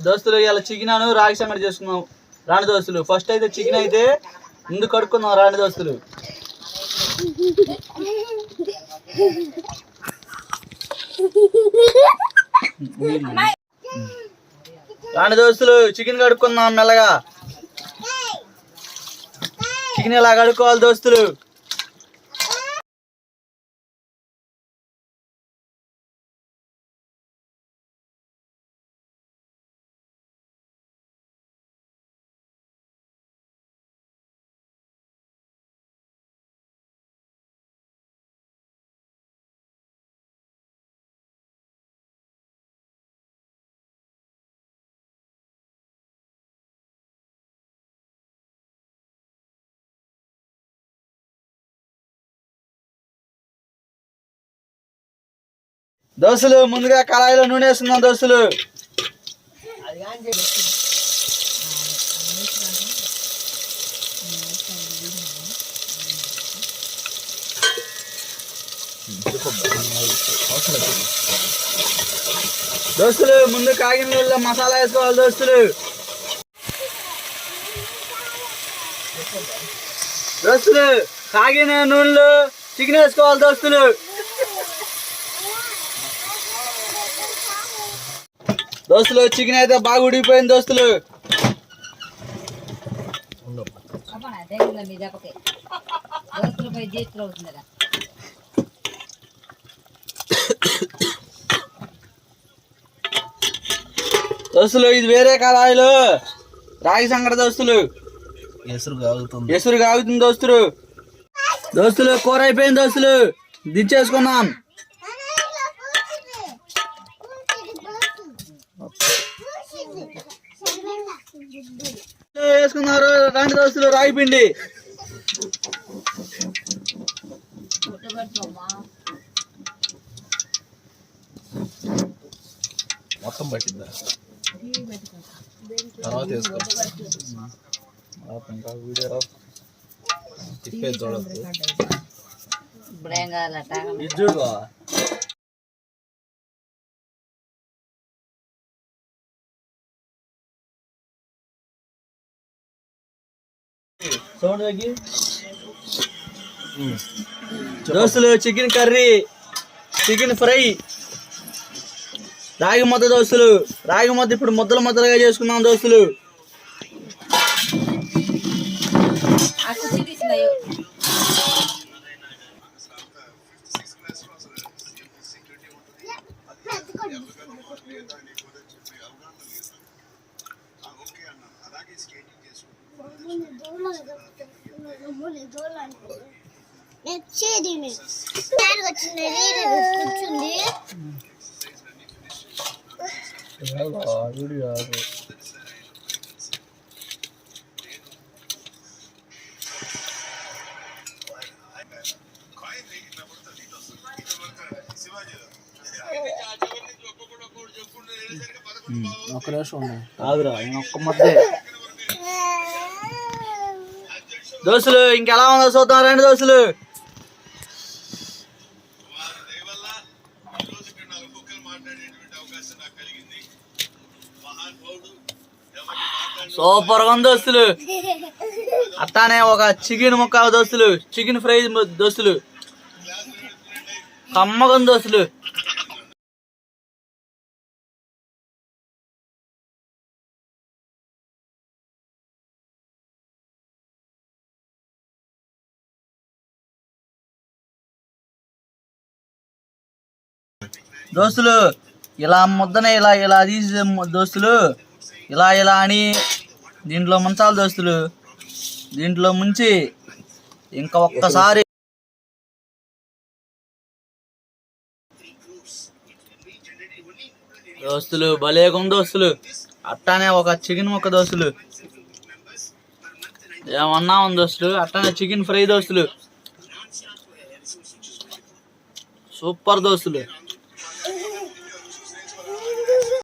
దోస్తులు ఇలా చికెన్ రాగి సంగటి చేసుకున్నాం. రాండి దోస్తులు, ఫస్ట్ అయితే చికెన్ అయితే ముందు కడుక్కుందాం. రాండి దోస్తులు, రాండి దోస్తులు చికెన్ కడుక్కుందాం మెల్లగా. చికెన్ ఇలా కడుక్కోవాలి దోస్తులు. దోస్తులు ముందుగా కళాయిలో నూనె వేస్తున్నాం దోస్తులు. దోస్తులు ముందు కాగిన నీళ్ళలో మసాలా వేసుకోవాలి దోస్తులు. దోస్తులు కాగిన నూనెలో చికెన్ వేసుకోవాలి దోస్తులు. దోస్తులు చికెన్ అయితే బాగా ఉడికిపోయింది దోస్తులు. దోస్తులు ఇది వేరే కళాయిలో రాగి సంగటి దోస్తులు. ఎసురు కాగుతుంది దోస్తులు. దోస్తులు కూర అయిపోయింది దోస్తులు, దించేసుకున్నాం. వేసుకున్నారు రాండి దోస్తులు రాగి పిండి. మొత్తం పట్టిందా తర్వాత వేసుకో. తిప్పేది చూడదు. దోస్తులు చికెన్ కర్రీ, చికెన్ ఫ్రై, రాగి ముద్ద దోస్తులు. రాగి ముద్ద ఇప్పుడు ముద్దలుగా చేసుకున్నాం దోస్తులు. ఒక్క నిమిషం కాదురా, ఒక్క మధ్య దోస్తులు ఇంకెలా ఉందో చూద్దాం రండి దోస్తులు. సూపర్ గా ఉంది దోస్తులు. అట్లానే ఒక చికెన్ ముక్క దోస్తులు, చికెన్ ఫ్రై దోస్తులు, కమ్మగా ఉంది దోస్తులు. దోస్తులు ఇలా ముద్దనే ఇలా తీసి దోస్తులు ఇలా అని దీంట్లో ముంచాలి దోస్తులు. దీంట్లో ముంచి ఇంకా ఒక్కసారి దోస్తులు భలేగా ఉంది దోస్తులు. అట్టానే ఒక చికెన్ ముక్క దోస్తులు, ఏమన్నా ఉంది దోస్తులు. అట్టానే చికెన్ ఫ్రై దోస్తులు, సూపర్ దోస్తులు.